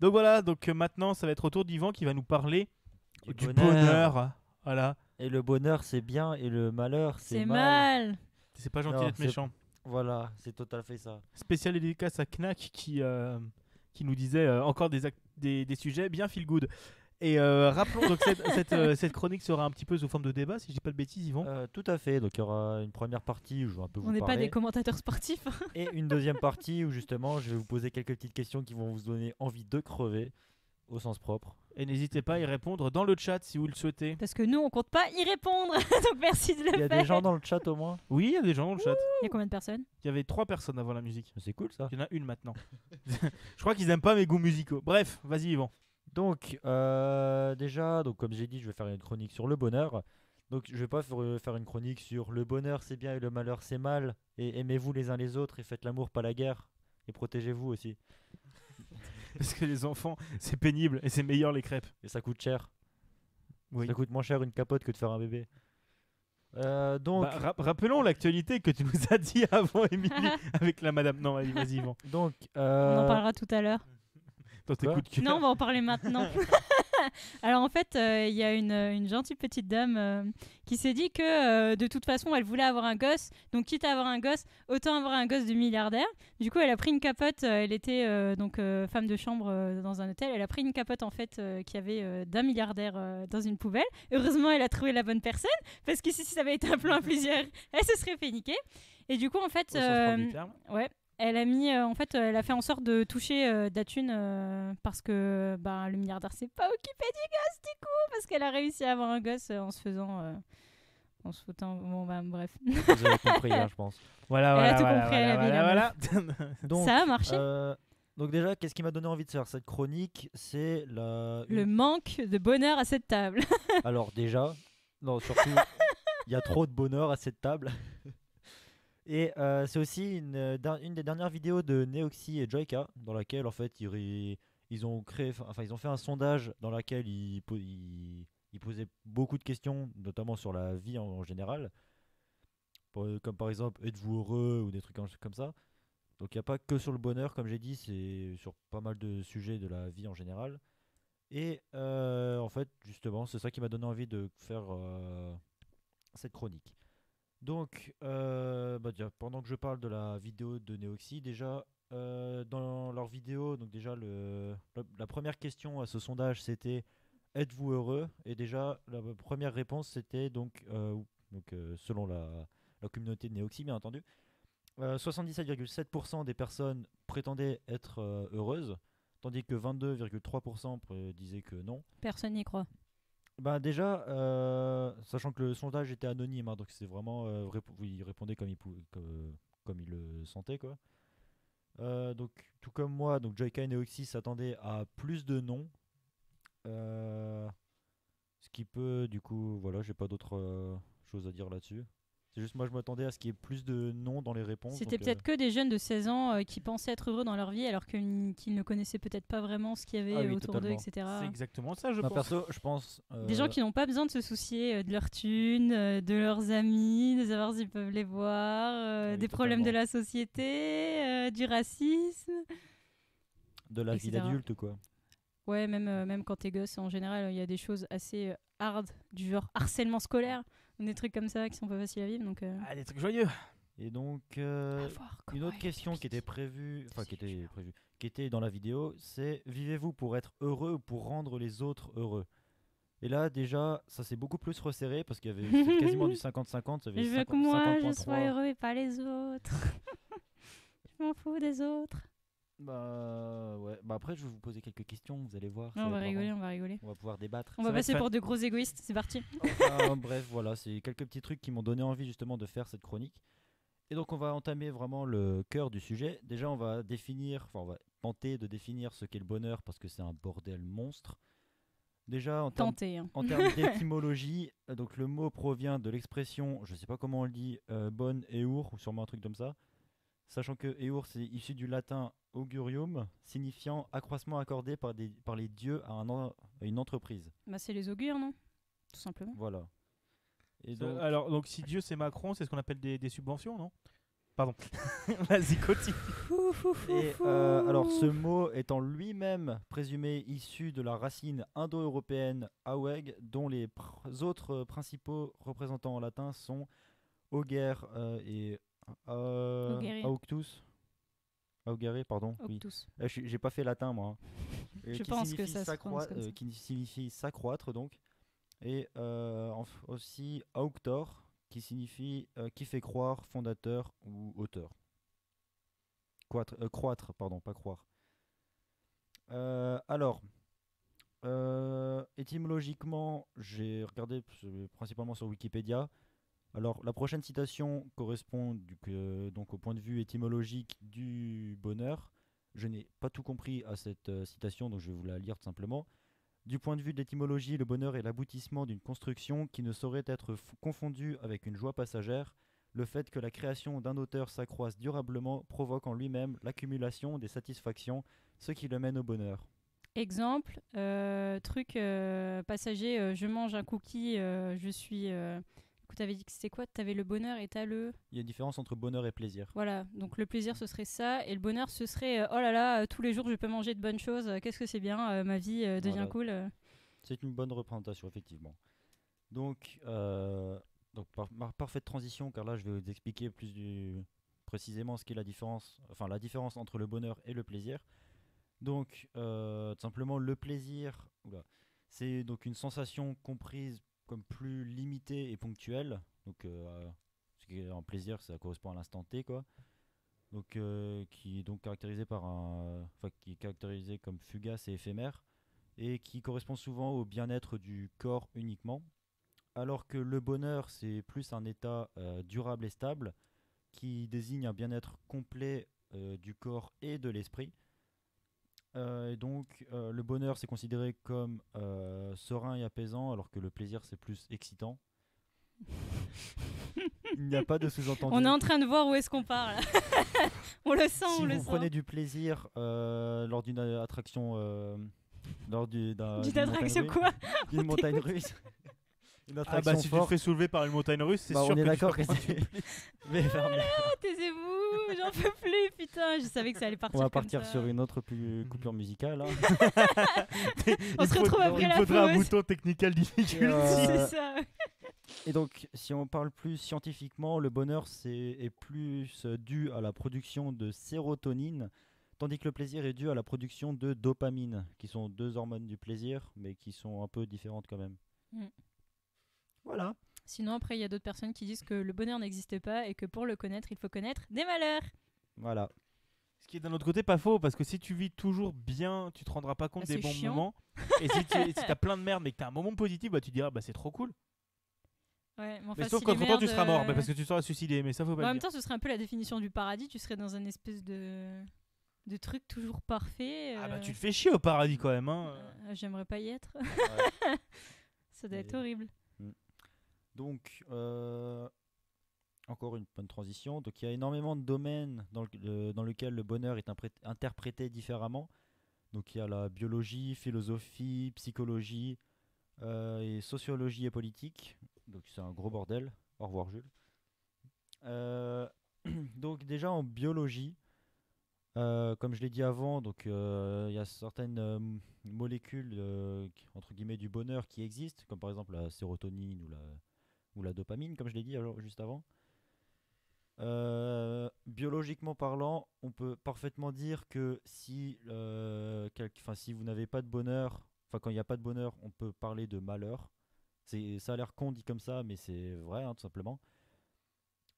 Donc voilà, maintenant ça va être au tour d'Yvan qui va nous parler du bonheur. bonheur. Voilà. Et le bonheur, c'est bien, et le malheur, c'est C'est mal. mal. C'est pas gentil Non, d'être méchant. Voilà, c'est tout à fait ça. Spécial dédicace à Knack qui nous disait encore des sujets bien feel good. Et rappelons donc cette chronique sera un petit peu sous forme de débat, si je dis pas de bêtises, Yvan. Tout à fait, donc il y aura une première partie où je vais un peu On vous n'est pas parler, des commentateurs sportifs. et une deuxième partie où justement je vais vous poser quelques petites questions qui vont vous donner envie de crever, au sens propre. Et n'hésitez pas à y répondre dans le chat si vous le souhaitez. Parce que nous, on compte pas y répondre. Donc merci de le Il y a faire. des gens dans le chat au moins. Oui, il y a des gens dans le chat. Il y a combien de personnes? Il y avait 3 personnes avant la musique. C'est cool ça. Il y en a une maintenant. Je crois qu'ils aiment pas mes goûts musicaux. Bref, vas-y Yvan. Donc déjà, donc comme j'ai dit, je vais faire une chronique sur le bonheur. Donc je vais pas faire une chronique sur le bonheur c'est bien et le malheur c'est mal. Et aimez-vous les uns les autres et faites l'amour pas la guerre. Et protégez-vous aussi. Parce que les enfants, c'est pénible et c'est meilleur les crêpes. Et ça coûte cher. Oui. Ça coûte moins cher une capote que de faire un bébé. Donc, Rappelons l'actualité que tu nous as dit avant, Émilie, avec la madame. Non, allez, vas-y Yvan. donc On en parlera tout à l'heure. Dans tes Quoi coups de cœur. Non, on va en parler maintenant. Alors en fait, il y a une gentille petite dame qui s'est dit que de toute façon, elle voulait avoir un gosse. Donc quitte à avoir un gosse, autant avoir un gosse de milliardaire. Du coup, elle a pris une capote. Elle était femme de chambre dans un hôtel. Elle a pris une capote en fait qui avait d'un milliardaire dans une poubelle. Heureusement, elle a trouvé la bonne personne parce que si ça avait été un plan à plusieurs, elle se serait fait niquer. Et du coup, en fait, Au sens propre du terme. ouais. Elle a mis, elle a fait en sorte de toucher de la thune parce que le milliardaire s'est pas occupé du gosse du coup parce qu'elle a réussi à avoir un gosse en se foutant. Bon bref. vous avez compris, hein, je pense. Voilà, Elle a voilà, tout voilà, compris, elle a voilà, vu voilà. Donc, Ça a marché. donc déjà, qu'est-ce qui m'a donné envie de faire cette chronique? C'est Le manque de bonheur à cette table. Alors déjà, non, surtout, il y a trop de bonheur à cette table. Et c'est aussi une des dernières vidéos de Neoxy et Joyka dans laquelle en fait ils ont fait un sondage dans lequel ils posaient beaucoup de questions, notamment sur la vie en général, comme par exemple êtes-vous heureux ou des trucs comme ça. Donc il n'y a pas que sur le bonheur, comme j'ai dit, c'est sur pas mal de sujets de la vie en général. Et en fait, justement, c'est ça qui m'a donné envie de faire cette chronique. Donc, déjà, pendant que je parle de la vidéo de Neoxy, déjà, dans leur vidéo, donc déjà, la première question à ce sondage, c'était êtes-vous heureux? Et déjà, la première réponse, c'était selon la communauté de Neoxy, bien entendu, 77,7% des personnes prétendaient être heureuses, tandis que 22,3% disaient que non. Personne n'y croit. Bah déjà, sachant que le sondage était anonyme, hein, donc c'est vraiment il répondait comme il le sentait quoi. Donc tout comme moi, donc Joyka et Neoxy s'attendaient à plus de non, ce qui peut du coup voilà, j'ai pas d'autre chose à dire là-dessus. C'est juste moi je m'attendais à ce qu'il y ait plus de non dans les réponses. C'était donc, peut-être que des jeunes de 16 ans qui pensaient être heureux dans leur vie alors qu'ils ne connaissaient peut-être pas vraiment ce qu'il y avait Ah oui, autour d'eux, totalement. etc. C'est exactement ça, je moi, pense. perso, je pense Des gens qui n'ont pas besoin de se soucier de leur thune, de leurs amis, de savoir s'ils peuvent les voir, Oui, des problèmes de totalement. la société, du racisme. de la vie etc. d'adulte quoi. Ouais, même quand t'es gosse, en général, il y a des choses assez hard, du genre harcèlement scolaire, des trucs comme ça qui sont pas faciles à vivre. Donc, Ah, des trucs joyeux. Et donc à voir une comment autre elle question qui explique. était prévue, enfin C'est dur. qui était dans la vidéo, c'est vivez-vous pour être heureux ou pour rendre les autres heureux? Et là déjà, ça s'est beaucoup plus resserré parce qu'il y avait c'était quasiment du 50-50, ça avait Je veux que 50, moi, je 50.3. sois heureux et pas les autres. Je m'en fous des autres. Bah ouais, bah après je vais vous poser quelques questions, vous allez voir. Non, ça on va va être rigoler, marrant. on va rigoler. On va pouvoir débattre. On Ça va va passer être pour de gros égoïstes, c'est parti. Enfin, bref, voilà, c'est quelques petits trucs qui m'ont donné envie justement de faire cette chronique. Et donc on va entamer vraiment le cœur du sujet. Déjà on va tenter de définir ce qu'est le bonheur parce que c'est un bordel monstre. Déjà Tenter. Hein. en termes d'étymologie, donc le mot provient de l'expression, je sais pas comment on le dit, bonne eur ou sûrement un truc comme ça. Sachant que eur c'est issu du latin augurium, signifiant accroissement accordé par les dieux à une entreprise. Bah, c'est les augures, non? Tout simplement. Voilà. Et donc, Alors, donc si Dieu c'est Macron, c'est ce qu'on appelle des subventions, non? Pardon. Vas-y, continue. Et alors, ce mot étant lui-même présumé issu de la racine indo-européenne aweg, dont les autres principaux représentants en latin sont auger et Augere. auctus. Augere, pardon. Oui. Octus. J'ai pas fait latin, moi. Je Qui pense que signifie ça se prononce comme ça. qui signifie s'accroître, donc. Et aussi auctor, qui signifie qui fait croire, fondateur ou auteur. Croître, pardon, pas croire. Alors, étymologiquement, j'ai regardé principalement sur Wikipédia. Alors, la prochaine citation correspond donc au point de vue étymologique du bonheur. Je n'ai pas tout compris à cette citation, donc je vais vous la lire tout simplement. Du point de vue de l'étymologie, le bonheur est l'aboutissement d'une construction qui ne saurait être confondue avec une joie passagère. Le fait que la création d'un auteur s'accroisse durablement provoque en lui-même l'accumulation des satisfactions, ce qui le mène au bonheur. Exemple, truc passager, je mange un cookie, je suis... Du coup, t'avais dit que c'était quoi? T'avais le bonheur et t'as le... Il y a une différence entre bonheur et plaisir. Voilà, donc le plaisir ce serait ça, et le bonheur ce serait oh là là, tous les jours je peux manger de bonnes choses, qu'est-ce que c'est bien, ma vie devient Voilà. cool. C'est une bonne représentation, effectivement. Donc parfaite transition, car là je vais vous expliquer précisément ce qu'est la différence entre le bonheur et le plaisir. Donc, tout simplement, le plaisir, c'est donc une sensation comprise comme plus limitée et ponctuelle. Donc, ce qui est un plaisir, ça correspond à l'instant T, quoi. Donc, qui est donc caractérisé qui est caractérisé comme fugace et éphémère, et qui correspond souvent au bien-être du corps uniquement. Alors que le bonheur, c'est plus un état durable et stable, qui désigne un bien-être complet du corps et de l'esprit. Et donc, le bonheur, c'est considéré comme serein et apaisant, alors que le plaisir, c'est plus excitant. Il n'y a pas de sous-entendu. On est en train de voir où est-ce qu'on part là. On le sent, Si on le vous sent. prenez du plaisir lors d'une attraction, lors d'une attraction montagne quoi? d'une montagne russe, une Ah attraction bah si tu te forte, fais soulever par une montagne russe, c'est bah, sûr on est que d'accord tu que vas c'est... prendre du Mais fermez. Ah, taisez-vous, j'en peux plus, putain, je savais que ça allait partir On va comme partir ça. sur une autre coupure musicale. Hein. On se retrouve après la Il faudra un pause. bouton technical difficulty. C'est ça. Et donc, si on parle plus scientifiquement, le bonheur est plus dû à la production de sérotonine, tandis que le plaisir est dû à la production de dopamine, qui sont deux hormones du plaisir, mais qui sont un peu différentes quand même. Mm. Voilà. Sinon, après, il y a d'autres personnes qui disent que le bonheur n'existe pas et que pour le connaître, il faut connaître des malheurs. Voilà. Ce qui est d'un autre côté pas faux, parce que si tu vis toujours bien, tu te rendras pas compte Ah, des c'est bons chiant. moments. Et si t'as plein de merde mais que t'as un moment positif, bah tu diras bah c'est trop cool. Ouais, mais enfin, Mais sauf si quand les entre temps tu merdes, seras mort, bah, parce que tu seras suicidé, mais ça faut en pas le même dire. temps, ce serait un peu la définition du paradis. Tu serais dans un espèce de truc toujours parfait. Ah bah tu te fais chier au paradis quand même. Hein. J'aimerais pas y être. Ouais. Ça doit être Mais- horrible. Donc, encore une bonne transition. Donc, il y a énormément de domaines dans lesquels le bonheur est interprété différemment. Donc, il y a la biologie, philosophie, psychologie et sociologie et politique. Donc, c'est un gros bordel. Au revoir, Jules. Donc, déjà en biologie, comme je l'ai dit avant, donc il y a certaines molécules entre guillemets du bonheur qui existent, comme par exemple la sérotonine ou la dopamine, comme je l'ai dit juste avant. Biologiquement parlant, on peut parfaitement dire que si vous n'avez pas de bonheur, quand il n'y a pas de bonheur, on peut parler de malheur. Ça a l'air con dit comme ça, mais c'est vrai, hein, tout simplement.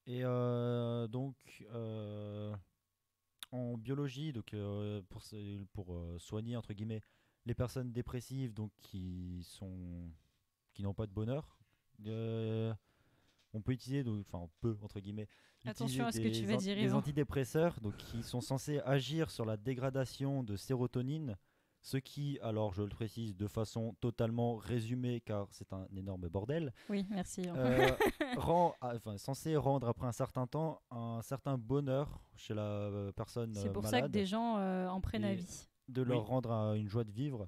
Et donc, en biologie, donc, pour soigner entre guillemets les personnes dépressives, donc qui n'ont pas de bonheur, on peut utiliser, on peut entre guillemets, Attention à ce que utiliser tu vas dire, des Yvan. antidépresseurs, donc qui sont censés agir sur la dégradation de sérotonine, ce qui, alors je le précise de façon totalement résumée, car c'est un énorme bordel, Oui, merci. censé rendre après un certain temps un certain bonheur chez la personne C'est pour malade, ça que des gens en prennent Et- avis. de leur Oui. rendre une joie de vivre.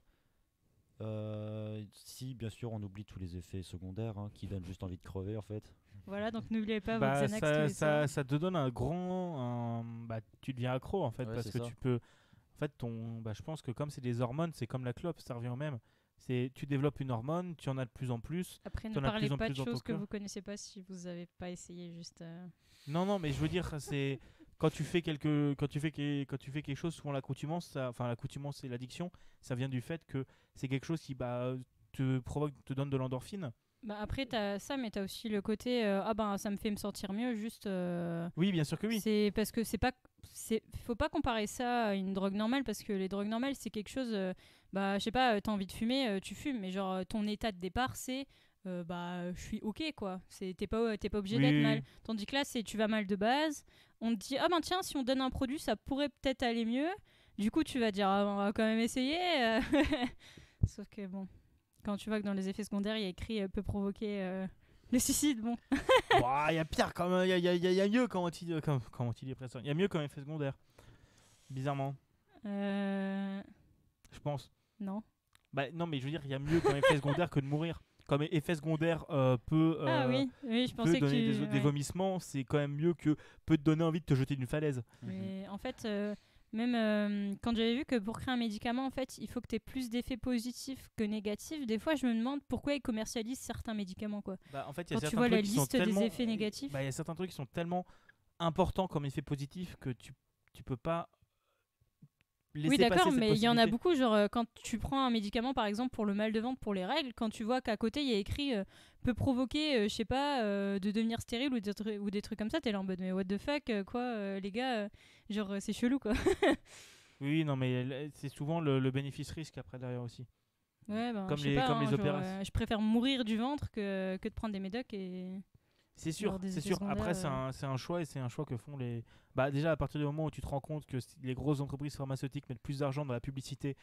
Si, bien sûr, on oublie tous les effets secondaires qui donnent juste envie de crever en fait. Voilà, donc n'oubliez pas Bah, votre Xanax tous les soirs. ça te donne bah, tu deviens accro en fait Ouais, parce c'est que ça. tu peux. En fait, bah, je pense que comme c'est des hormones, c'est comme la clope, ça revient au même. Tu développes une hormone, tu en as de plus en plus. Après, t'en ne as de parlez plus en pas de plus dans ton choses que corps. vous connaissez pas si vous n'avez pas essayé. Juste. Non, non, mais je veux dire, c'est quand tu fais quand tu fais quelque chose, souvent l'accoutumance, enfin l'accoutumance et l'addiction, ça vient du fait que c'est quelque chose qui bah, te donne de l'endorphine. Bah après, t'as ça, mais t'as aussi le côté ah ben ça me fait me sentir mieux. Juste. Oui, bien sûr que oui. C'est parce que c'est pas. Faut pas comparer ça à une drogue normale parce que les drogues normales, c'est quelque chose. Bah, je sais pas, t'as envie de fumer, tu fumes, mais genre ton état de départ, c'est. Bah, je suis ok quoi. T'es pas obligé Oui, d'être oui, mal. oui. Tandis que là, c'est tu vas mal de base. On te dit, ah ben tiens, si on donne un produit, ça pourrait peut-être aller mieux. Du coup, tu vas dire, ah, on va quand même essayer. Sauf que bon, quand tu vois que dans les effets secondaires, il y a écrit peut provoquer le suicide, bon. Il y a pire quand même, y a mieux comme antidépresseur. Il y a mieux comme effet secondaire. Bizarrement, Euh, je pense. non. Bah non, mais je veux dire, il y a mieux comme effet secondaire que de mourir. Comme effet secondaire Ah oui, oui, je peut pensais que donner tu. des Ouais. vomissements, c'est quand même mieux que peut te donner envie de te jeter d'une falaise. Mais en fait, même quand j'avais vu que pour créer un médicament, en fait, il faut que tu aies plus d'effets positifs que négatifs, des fois, je me demande pourquoi ils commercialisent certains médicaments, quoi. Bah, en fait, il y a Quand tu certains vois la trucs qui sont liste des tellement, effets négatifs. bah, il y a certains trucs qui sont tellement importants comme effet positif que tu peux pas laisser Oui, passer d'accord, cette mais il y en a possibilité. beaucoup, genre quand tu prends un médicament, par exemple, pour le mal de ventre, pour les règles, quand tu vois qu'à côté, il y a écrit peut provoquer, je sais pas, de devenir stérile ou des trucs comme ça, t'es là en mode, mais what the fuck, quoi, les gars, genre, c'est chelou, quoi. Oui, non, mais c'est souvent le bénéfice-risque après derrière aussi. Ouais, ben, Comme je sais pas, comme hein, les genre, opérations. je préfère mourir du ventre que de prendre des médocs et C'est sûr, avoir des c'est effets sûr. secondaires. Après, c'est un choix et c'est un choix que font les. Bah, déjà, à partir du moment où tu te rends compte que les grosses entreprises pharmaceutiques mettent plus d'argent dans la publicité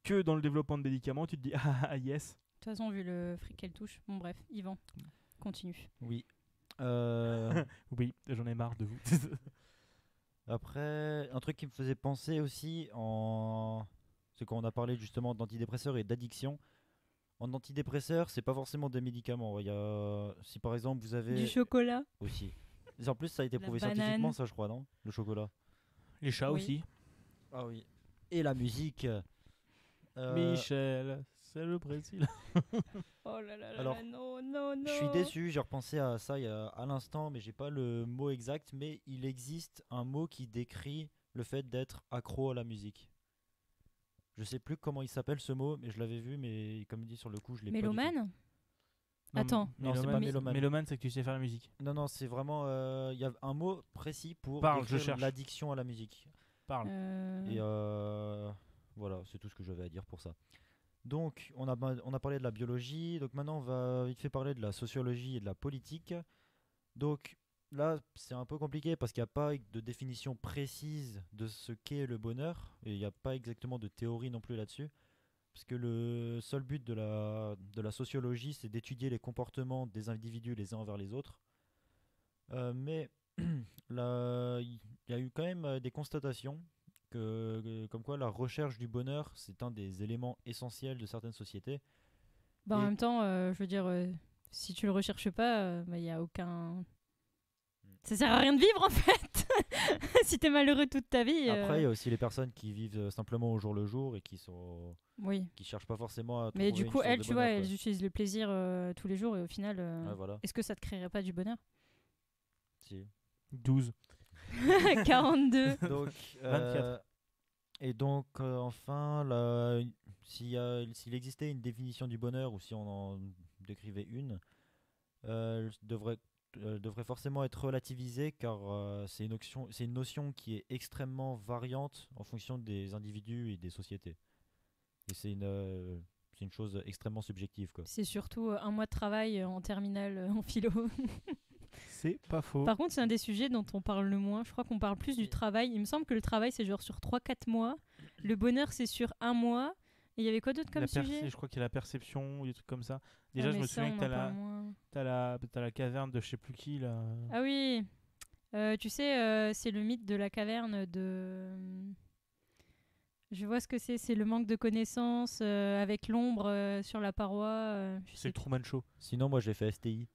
que dans le développement de médicaments, tu te dis ah yes. De toute façon, vu le fric qu'elle touche. Bon, bref, Yvan, continue. Oui. Oui, j'en ai marre de vous. Après, un truc qui me faisait penser aussi c'est quand on a parlé justement d'antidépresseurs et d'addiction. En antidépresseurs, c'est pas forcément des médicaments. Si par exemple vous Du avez chocolat. aussi. Et en plus, ça a été La prouvé banane. scientifiquement, ça, je crois, non? Le chocolat. Les chats Oui. aussi. Ah oui. Et la musique. Michel, c'est le Brésil. Oh là là là Alors, là, non, non, non. Je suis déçu, j'ai repensé à ça à l'instant, mais j'ai pas le mot exact. Mais il existe un mot qui décrit le fait d'être accro à la musique. Je sais plus comment il s'appelle ce mot, mais je l'avais vu, mais comme il dit sur le coup, je l'ai pas du tout. Mélomane. Non, Attends. Non, c'est pas mélomane. Mélomane, c'est que tu sais faire la musique. Non, non, c'est vraiment. Il y a un mot précis pour Parle, je décrire cherche. l'addiction à la musique. Parle. Et voilà, c'est tout ce que j'avais à dire pour ça. Donc, on a parlé de la biologie. Donc maintenant, on va vite fait parler de la sociologie et de la politique. Donc là, c'est un peu compliqué parce qu'il n'y a pas de définition précise de ce qu'est le bonheur. Et il n'y a pas exactement de théorie non plus là-dessus. Parce que le seul but de la sociologie, c'est d'étudier les comportements des individus les uns envers les autres. Mais là, il y a eu quand même des constatations comme quoi la recherche du bonheur, c'est un des éléments essentiels de certaines sociétés. Bah, en Et- même temps, je veux dire, si tu le recherches pas, il y a aucun. Ça sert à rien de vivre en fait. Si t'es malheureux toute ta vie. Après, il y a aussi les personnes qui vivent simplement au jour le jour et Oui. qui cherchent pas forcément à Mais trouver du une coup, source elles, de tu vois, bonheur, elles utilisent le plaisir tous les jours et au final, quoi. Ouais, voilà. est-ce que ça te créerait pas du bonheur? Si. 12. 42. Donc, 24. et donc, enfin, s'il existait une définition du bonheur ou si on en décrivait une, devrait forcément être relativisée car c'est une notion qui est extrêmement variante en fonction des individus et des sociétés. Et c'est une chose extrêmement subjective, quoi. C'est surtout un mois de travail en terminale en philo. C'est pas faux. Par contre, c'est un des sujets dont on parle le moins. Je crois qu'on parle plus du Oui. travail. Il me semble que le travail, c'est genre sur 3-4 mois. Le bonheur, c'est sur 1 mois. Et il y avait quoi d'autre comme sujet? Je crois qu'il y a la perception ou des trucs comme ça. Ah, Déjà, je mais me ça, souviens on que en parle moins. t'as la caverne de je sais plus qui là. Ah oui. Tu sais, c'est le mythe de la caverne de... Je vois ce que c'est. C'est le manque de connaissances avec l'ombre sur la paroi. Je C'est sais le Truman Show. Sinon, moi, j'ai fait STI.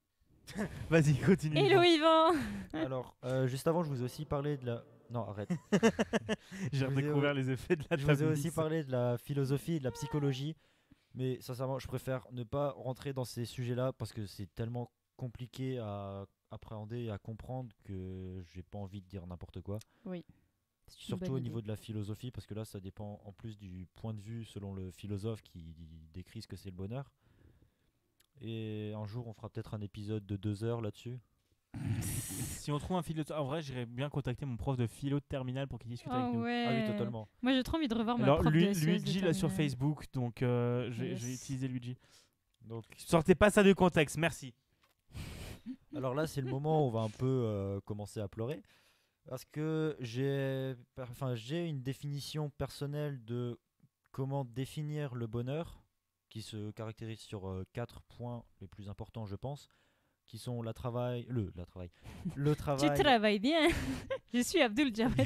Vas-y, continue. Hello Yvan. Alors, juste avant, je vous ai aussi parlé de la... Non, arrête. J'ai Je vous ai- redécouvert les effets de la Je vous ai table aussi lisse. parlé de la philosophie et de la psychologie. Mais sincèrement, je préfère ne pas rentrer dans ces sujets-là parce que c'est tellement compliqué à appréhender et à comprendre que j'ai pas envie de dire n'importe quoi. Oui. C'est une Surtout bonne au idée. niveau de la philosophie, parce que là, ça dépend en plus du point de vue selon le philosophe qui décrit ce que c'est le bonheur. Et un jour, on fera peut-être un épisode de 2 heures là-dessus. Si on trouve un philo, en vrai, j'irais bien contacter mon prof de philo de terminale pour qu'il discute avec Oh nous. ouais. Ah oui, totalement. Moi j'ai trop envie de revoir ma Alors prof de SES de Luigi là sur terminale. Facebook, donc je vais Yes. utiliser Luigi. Donc, Sortez pas ça du contexte, merci. alors là, c'est le moment où on va un peu commencer à pleurer. Parce que j'ai une définition personnelle de comment définir le bonheur, qui se caractérise sur 4 points les plus importants, je pense, qui sont le travail, Tu travail. travailles bien. Je suis Abdul Jabet.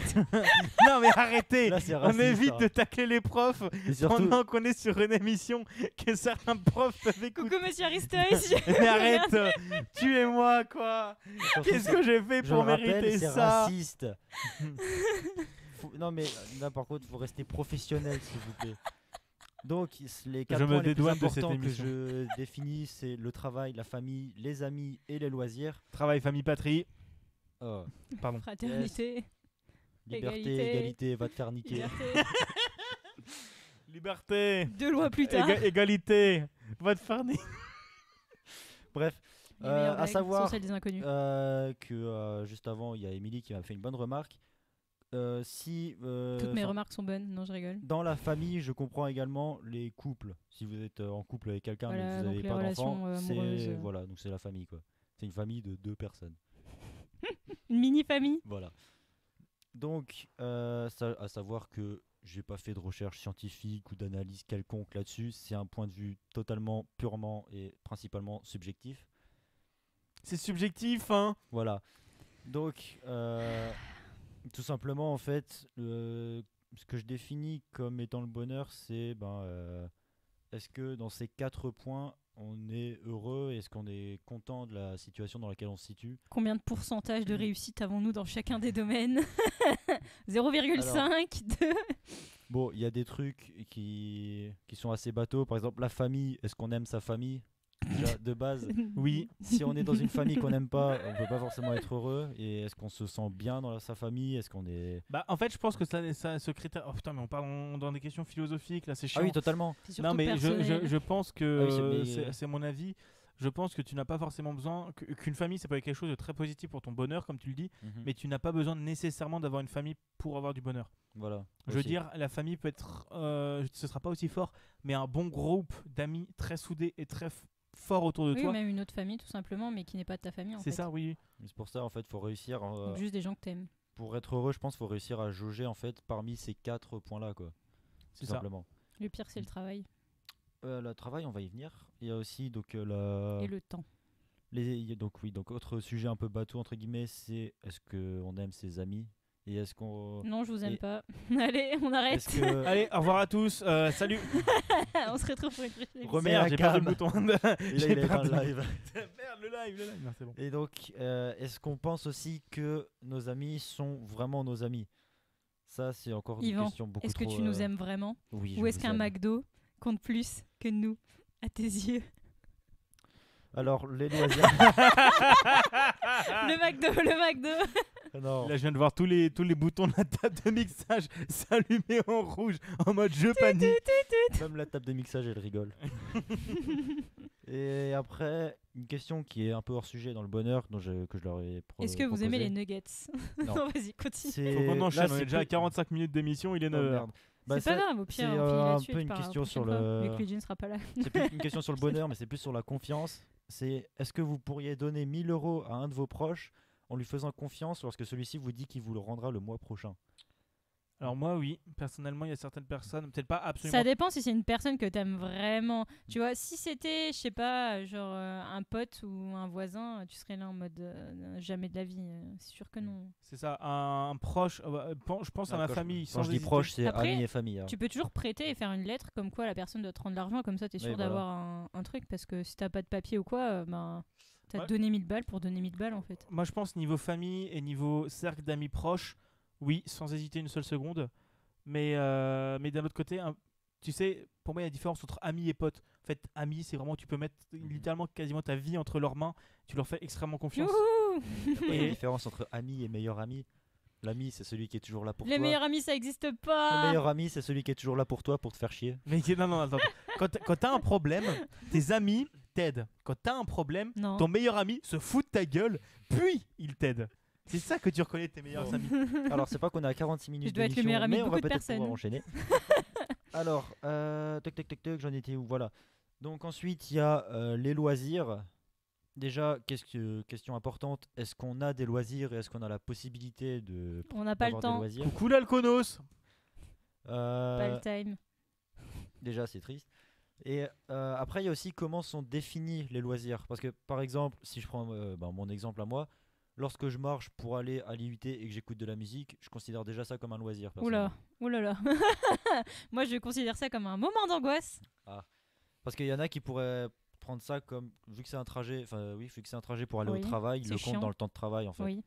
Non mais arrêtez. Là, c'est On raciste, évite hein. de tacler les profs Et surtout, pendant qu'on est sur une émission que certains profs peuvent écouter. Coucou Monsieur Aristoïs. Mais arrête, tuez-moi quoi. surtout, Qu'est-ce que j'ai fait je pour le rappelle, mériter c'est ça? raciste. Non mais là par contre, faut rester professionnel s'il vous plaît. Donc les 4 Je me points les plus dédouane de cette importants que émission. je définis, c'est le travail, la famille, les amis et les loisirs. Travail, famille, patrie. Oh, Pardon. Fraternité. liberté, Égalité. égalité, va te faire niquer. Liberté. Liberté. 2 lois plus tard. Égalité. Va te faire niquer. Bref, Les meilleures à blagues savoir sont celles des inconnus. que juste avant, il y a Émilie qui m'a fait une bonne remarque. Si Toutes mes enfin, remarques sont bonnes. Non, je rigole. dans la famille, je comprends également les couples. Si vous êtes en couple avec quelqu'un Voilà, mais vous donc n'avez les pas relations, d'enfant, amoureuses. voilà, donc c'est la famille quoi. C'est une famille de 2 personnes. Une mini-famille. Voilà. Donc, à savoir que j'ai pas fait de recherche scientifique ou d'analyse quelconque là-dessus. C'est un point de vue totalement, purement et principalement subjectif. C'est subjectif, hein. Voilà. Donc, tout simplement, en fait, ce que je définis comme étant le bonheur, c'est est-ce que dans ces 4 points, on est heureux? Est-ce qu'on est content de la situation dans laquelle on se situe? Combien de pourcentage de réussite avons-nous dans chacun des domaines? 0,5, 2. Bon, il y a des trucs qui sont assez bateaux. Par exemple, la famille. Est-ce qu'on aime sa famille? Déjà, de base, Oui. si on est dans une famille qu'on n'aime pas, on peut pas forcément être heureux. Et est-ce qu'on se sent bien dans sa famille? Est-ce qu'on est... Bah en fait, je pense que ça ce critère. Oh putain, mais on parle dans des questions philosophiques là, c'est chiant. Ah oui, totalement. C'est surtout Non mais personnel. je pense Ah que oui, mais- c'est mon avis. Je pense que tu n'as pas forcément besoin qu'une famille, ça peut être quelque chose de très positif pour ton bonheur, comme tu le dis, Mhm. mais tu n'as pas besoin nécessairement d'avoir une famille pour avoir du bonheur. Voilà. Je veux aussi. dire, la famille peut être, ce sera pas aussi fort, mais un bon groupe d'amis très soudés et très fort autour de Oui, toi, même une autre famille tout simplement, mais qui n'est pas de ta famille en c'est fait. ça, oui. C'est pour ça, en fait, faut réussir. Donc juste des gens que t'aimes. Pour être heureux, je pense qu'il faut réussir à jauger, en fait, parmi ces 4 points-là, quoi. C'est Tout ça. simplement. Le pire c'est le travail Le travail, on va y venir. Il y a aussi, donc, la... et le temps. Donc autre sujet un peu bateau entre guillemets, c'est est-ce qu'on aime ses amis et est-ce qu'on Non, je vous aime et- pas. Allez, on arrête. est-ce que Allez, au revoir à tous. Salut. On se retrouve pour une prochaine émission. Remets Merde, la j'ai perdu le cam. bouton. Et là, J'ai il a éteint perdu le live. Merde, le live. Non, c'est bon. Et donc est-ce qu'on pense aussi que nos amis sont vraiment nos amis? Ça c'est encore une Yvan, question beaucoup Est-ce que trop tu nous aimes vraiment? Oui, Ou je est-ce vous qu'un aime. McDo compte plus que nous, à tes yeux? Alors les loisirs Le McDo. non. Là, je viens de voir tous les boutons de la table de mixage s'allumer en rouge en mode je panique. Même la table de mixage elle rigole. Et après une question qui est un peu hors sujet dans le bonheur que je leur ai Est-ce que vous aimez les proposé. nuggets? Non. Non, vas-y, continue. C'est- Faut qu'on là, enchaîne, on c'est est déjà à plus- 45 minutes d'émission, il est Oh, 9h. merde. Bah, C'est pas ça, grave, au pire, c'est, on finit un là-dessus. peu et une tu parleras question la sur prochaine fois, le- vu que Luigi ne sera pas là. C'est plus une question sur le bonheur, mais c'est plus sur la confiance. C'est est-ce que vous pourriez donner 1000 € à un de vos proches en lui faisant confiance lorsque celui-ci vous dit qu'il vous le rendra le mois prochain? Alors moi, oui. Personnellement, il y a certaines personnes, peut-être pas absolument. Ça dépend si c'est une personne que t'aimes vraiment. Tu vois, si c'était, je sais pas, genre un pote ou un voisin, tu serais là en mode jamais de la vie. C'est sûr que non. C'est ça, un proche. Je pense à ma famille. Quand sans je dis hésiter. proche, c'est Après, amis et famille. hein. Tu peux toujours prêter et faire une lettre comme quoi la personne doit te rendre l'argent, comme ça t'es sûr Oui, voilà. d'avoir un truc, parce que si t'as pas de papier ou quoi, ben t'as Ouais. donné 1000 balles pour donner 1000 balles en fait. Moi, je pense niveau famille et niveau cercle d'amis proches, oui, sans hésiter une seule seconde. Mais d'un autre côté, tu sais, pour moi, il y a la différence entre amis et potes. En fait, amis, c'est vraiment, tu peux mettre littéralement quasiment ta vie entre leurs mains. Tu leur fais extrêmement confiance. Youhou Après, il y a Et- une différence entre ami et meilleur ami. L'ami, c'est celui qui est toujours là pour Les toi. meilleurs amis ça existe Le pas. meilleur ami, c'est celui qui est toujours là pour toi pour te faire chier. Mais non, attends. Quand t'as un problème, tes amis t'aident. Quand t'as un problème, Non. ton meilleur ami se fout de ta gueule, puis il t'aide. C'est ça que tu reconnais de tes meilleurs Bon. amis. Alors, c'est pas qu'on est à 46 minutes Je dois être le d'émission, meilleur ami mais de on va beaucoup de peut-être pouvoir personnes. enchaîner. Alors, j'en étais où? Voilà. Donc ensuite, il y a les loisirs. Déjà, question importante, est-ce qu'on a des loisirs et est-ce qu'on a la possibilité de On n'a pas le d'avoir des temps, loisirs? Coucou l'Alconos. pas le time. Déjà, c'est triste. Et après, il y a aussi comment sont définis les loisirs. Parce que, par exemple, si je prends mon exemple à moi, lorsque je marche pour aller à l'IUT et que j'écoute de la musique, je considère déjà ça comme un loisir. Oula, personnellement. oulala. Moi je considère ça comme un moment d'angoisse. Parce qu'il y en a qui pourraient prendre ça comme, vu que c'est un trajet, vu que c'est un trajet pour aller Oui, au travail, ils c'est le comptent chiant. dans le temps de travail en fait. Oui.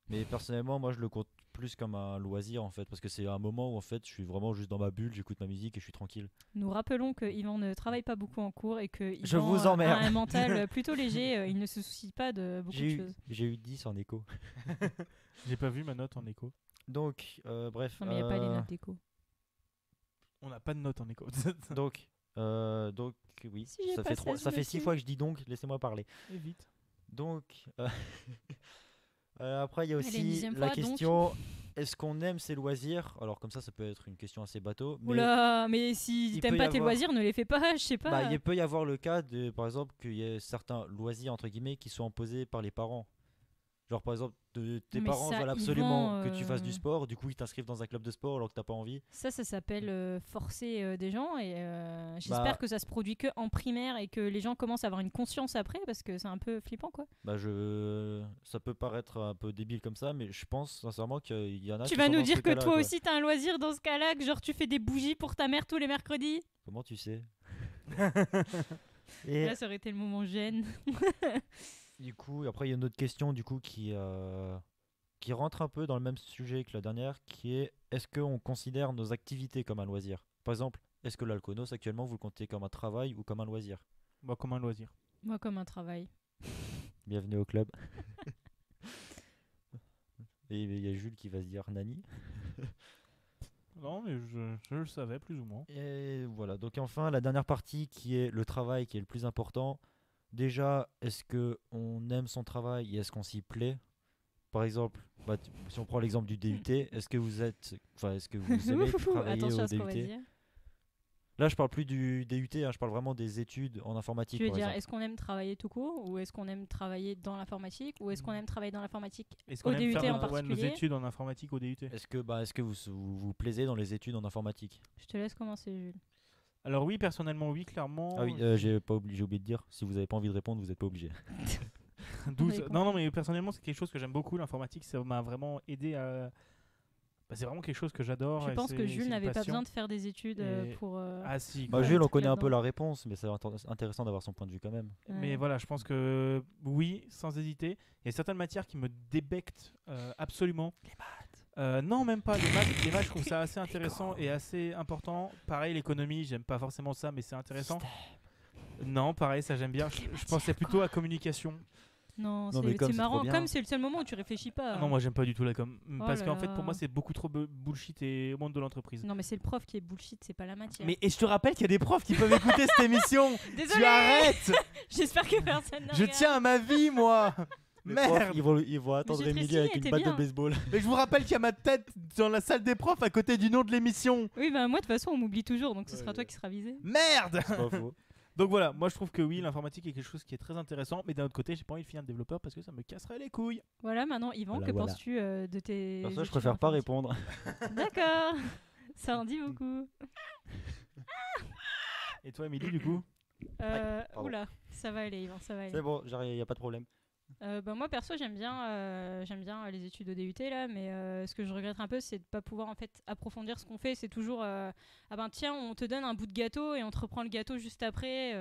Mais personnellement, moi je le compte plus comme un loisir en fait, parce que c'est un moment où en fait je suis vraiment juste dans ma bulle, j'écoute ma musique et je suis tranquille. Nous rappelons que Yvan ne travaille pas beaucoup en cours et que Je Yvan vous emmerde. a un mental plutôt léger. Il ne se soucie pas de beaucoup de choses. J'ai eu 10 en écho. J'ai pas vu ma note en écho. Donc, bref. Non mais il n'y a pas les notes d'écho. On n'a pas de note en écho. Donc, oui, Si j'ai ça pas fait, 16, ça fait 6 monsieur. fois que je dis donc, laissez-moi parler. Et vite. Donc, après, il y a Allez, une aussi dixième la fois, donc. question, est-ce qu'on aime ses loisirs? Alors comme ça peut être une question assez bateau. Mais Oula, mais si il t'aimes peut y pas tes avoir- loisirs, ne les fais pas, je sais pas. bah, il peut y avoir le cas, par exemple, qu'il y ait certains loisirs, entre guillemets, qui sont imposés par les parents. Genre, par exemple, tes Mais parents ça, veulent Yvan, absolument que tu fasses du sport, du coup, ils t'inscrivent dans un club de sport alors que t'as pas envie. Ça s'appelle forcer des gens et j'espère Bah- que ça se produit que en primaire et que les gens commencent à avoir une conscience après parce que c'est un peu flippant quoi. Bah, ça peut paraître un peu débile comme ça, mais je pense sincèrement qu'il y en a Tu qui vas sont nous dans ce dire que cas-là, toi quoi. aussi t'as un loisir dans ce cas-là, que genre tu fais des bougies pour ta mère tous les mercredis? Comment tu sais? Et Là ça aurait été le moment gêne. du coup, après, il y a une autre question du coup qui rentre un peu dans le même sujet que la dernière, qui est est-ce qu'on considère nos activités comme un loisir? Par exemple, est-ce que l'Alconos actuellement vous le comptez comme un travail ou comme un loisir? Bah, comme un loisir. Moi comme un travail. Bienvenue au club. Et il y a Jules qui va se dire Nani. Non, mais je le savais plus ou moins. Et voilà, donc enfin la dernière partie qui est le travail qui est le plus important. Déjà, est-ce que on aime son travail et est-ce qu'on s'y plaît? Par exemple, si on prend l'exemple du DUT, est-ce que vous aimez travailler Attention au à ce qu'on va DUT? dire. Là, je parle plus du DUT, je parle vraiment des études en informatique. Tu veux par dire exemple. est-ce qu'on aime travailler tout court ou est-ce qu'on aime travailler dans l'informatique ou est-ce qu'on aime travailler dans l'informatique? Est-ce Au qu'on aime DUT faire en nos particulier. études en informatique au DUT? Est-ce que vous plaisez dans les études en informatique? Je te laisse commencer Jules. Alors oui, personnellement, oui, clairement. Ah oui, j'ai oublié de dire, si vous n'avez pas envie de répondre, vous n'êtes pas obligé. 12. compris. Non, mais personnellement, c'est quelque chose que j'aime beaucoup, l'informatique. Ça m'a vraiment aidé à... Bah, c'est vraiment quelque chose que j'adore. Je et pense c'est- que c'est Jules une n'avait pas passion. besoin de faire des études Et- pour. Ah si. Bah, Ouais, Jules, un on truc connaît un peu là-dedans. la réponse, mais c'est intéressant d'avoir son point de vue quand même. Mais Ouais. voilà, je pense que oui, sans hésiter. Il y a certaines matières qui me débectent absolument. Les maths. Non, même pas. Les maths, je trouve ça assez intéressant et assez important. Pareil, l'économie, j'aime pas forcément ça, mais c'est intéressant. Non, pareil, ça j'aime bien. Je pensais plutôt à communication. Non, Non, mais comme c'est c'est marrant. trop bien. Comme c'est le seul moment où tu réfléchis pas. Ah non, moi j'aime pas du tout la com. Oh Parce là qu'en fait, pour là. moi, c'est beaucoup trop bullshit et au monde de l'entreprise. Non, mais c'est le prof qui est bullshit, c'est pas la matière. Mais et je te rappelle qu'il y a des profs qui peuvent écouter cette émission. Désolé. Tu arrêtes. J'espère que personne ne Je regarde. tiens à ma vie, moi. Les profs, Merde. ils vont attendre Monsieur Émilie Tracy avec une était batte bien. de baseball. Et je vous rappelle qu'il y a ma tête dans la salle des profs à côté du nom de l'émission. Oui, bah moi de toute façon on m'oublie toujours, donc ce sera Ouais. toi qui sera visé. Merde. C'est pas faux. Donc voilà, moi je trouve que oui, l'informatique est quelque chose qui est très intéressant, mais d'un autre côté, j'ai pas envie de finir développeur parce que ça me casserait les couilles. Voilà, maintenant, Yvan, Voilà, que voilà. penses-tu de tes. Pour ça, je études préfère pas informatiques? répondre. D'accord, ça en dit beaucoup. Et toi, Émilie, du coup? pardon. Oula, ça va aller, Yvan, ça va aller. C'est bon, il y a pas de problème. Moi perso j'aime bien les études au DUT là, mais ce que je regrette un peu c'est de pas pouvoir en fait approfondir ce qu'on fait. C'est toujours ah ben tiens on te donne un bout de gâteau et on te reprend le gâteau juste après.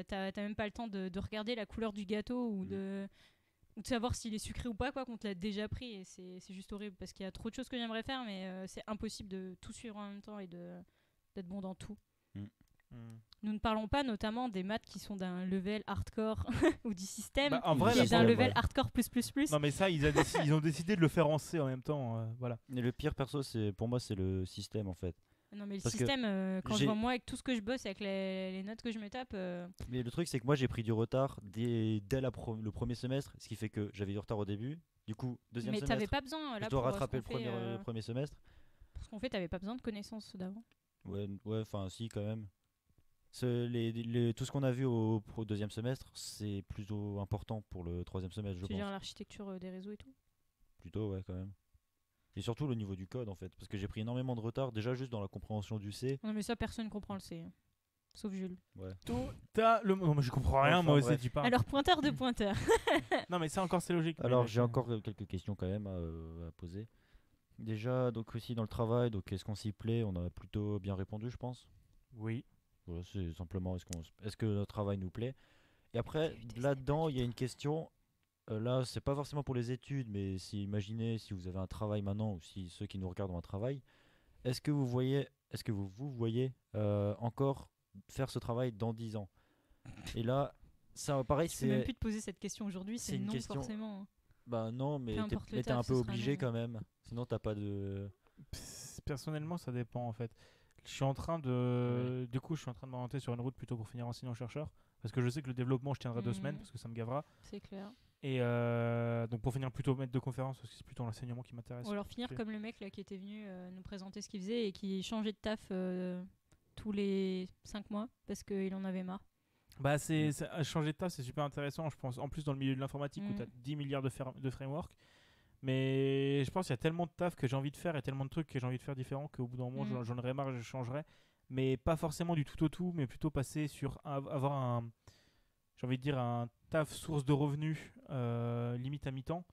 T'as même pas le temps de regarder la couleur du gâteau ou de savoir s'il est sucré ou pas quoi qu'on te l'a déjà pris et c'est juste horrible parce qu'il y a trop de choses que j'aimerais faire mais c'est impossible de tout suivre en même temps et d'être bon dans tout. Nous ne parlons pas notamment des maths qui sont d'un level hardcore ou du système Bah, en vrai, qui la est d'un problème, level ouais. hardcore plus. Non mais ça, ils ont décidé de le faire en C en même temps, voilà. Et le pire perso, pour moi, c'est le système en fait. Non mais le Parce que système, quand je j'ai- vois moi avec tout ce que je bosse, avec les notes que je me tape, Mais le truc, c'est que moi, j'ai pris du retard dès le premier semestre, ce qui fait que j'avais du retard au début. Du coup, deuxième mais t'avais semestre, pas besoin là je dois pour rattraper ce qu'on fait, le premier semestre. pour ce qu'on fait, t'avais pas besoin de connaissances d'avant. Ouais, enfin, si, quand même. Tout ce qu'on a vu au deuxième semestre, c'est plutôt important pour le troisième semestre, je Tu veux dire pense. l'architecture des réseaux et tout. Plutôt, ouais, quand même. Et surtout le niveau du code, en fait. Parce que j'ai pris énormément de retard, déjà juste dans la compréhension du C. Non mais ça personne comprend le C, hein. Sauf Jules. Ouais. Non, mais je comprends rien, Enfin, moi aussi, bref. tu parles. Alors pointeur de pointeur. Non, mais ça encore, c'est logique. Alors, mais j'ai encore quelques questions quand même à poser. Déjà, donc aussi dans le travail, donc est-ce qu'on s'y plaît? On a plutôt bien répondu, je pense. Oui. Voilà, c'est simplement est-ce que notre travail nous plaît? Et après, DUT, ce n'est là-dedans, pas il y a une question. Là, c'est pas forcément pour les études, mais imaginez si vous avez un travail maintenant ou si ceux qui nous regardent ont un travail, est-ce que vous voyez encore faire ce travail dans 10 ans? Et là, ça pareil, Je peux même c'est plus te poser cette question aujourd'hui, c'est c'est une non question- forcément. bah non, mais Peu importe le t'es taf, un ce peu sera obligé non. quand même. Sinon, t'as pas de. Personnellement, ça dépend en fait. Je suis en train de. Du coup, je suis en train de m'orienter sur une route plutôt pour finir enseignant-chercheur. Parce que je sais que le développement, je tiendrai 2 semaines Mhm. parce que ça me gavera. C'est clair. Et donc pour finir plutôt maître de conférence parce que c'est plutôt l'enseignement qui m'intéresse. Ou alors finir Ok. comme le mec là qui était venu nous présenter ce qu'il faisait et qui changeait de taf tous les 5 mois parce qu'il en avait marre. Bah changer de taf, c'est super intéressant, je pense. En plus dans le milieu de l'informatique où Mm. tu as 10 milliards de frameworks. Mais je pense qu'il y a tellement de taf que j'ai envie de faire et tellement de trucs que j'ai envie de faire différents qu'au bout d'un moment Mm. j'en aurais marre, je changerais. Mais pas forcément du tout au tout, mais plutôt passer sur avoir j'ai envie de dire un taf source de revenus limite à mi-temps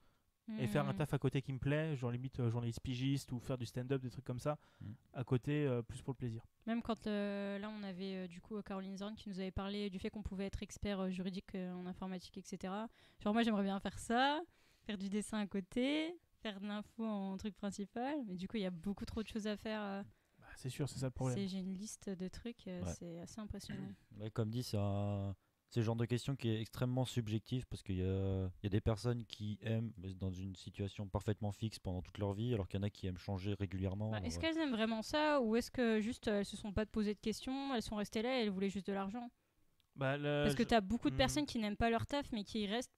et faire un Mm. taf à côté qui me plaît, genre limite journaliste pigiste ou faire du stand-up, des trucs comme ça, Mm. à côté plus pour le plaisir. Même quand là on avait du coup Caroline Zorn qui nous avait parlé du fait qu'on pouvait être expert juridique en informatique, etc. Genre moi j'aimerais bien faire ça, faire du dessin à côté, faire de l'info en truc principal, mais du coup il y a beaucoup trop de choses à faire. Bah, c'est sûr, c'est ça le problème. J'ai une liste de trucs, Ouais. c'est assez impressionnant. Ouais, comme dit, c'est le genre de question qui est extrêmement subjectif parce qu'il y a des personnes qui aiment être dans une situation parfaitement fixe pendant toute leur vie, alors qu'il y en a qui aiment changer régulièrement. Bah, est-ce Ouais. qu'elles aiment vraiment ça ou est-ce que juste elles se sont pas posé de questions, elles sont restées là et elles voulaient juste de l'argent? Bah, Parce que tu as beaucoup de Hmm. personnes qui n'aiment pas leur taf mais qui y restent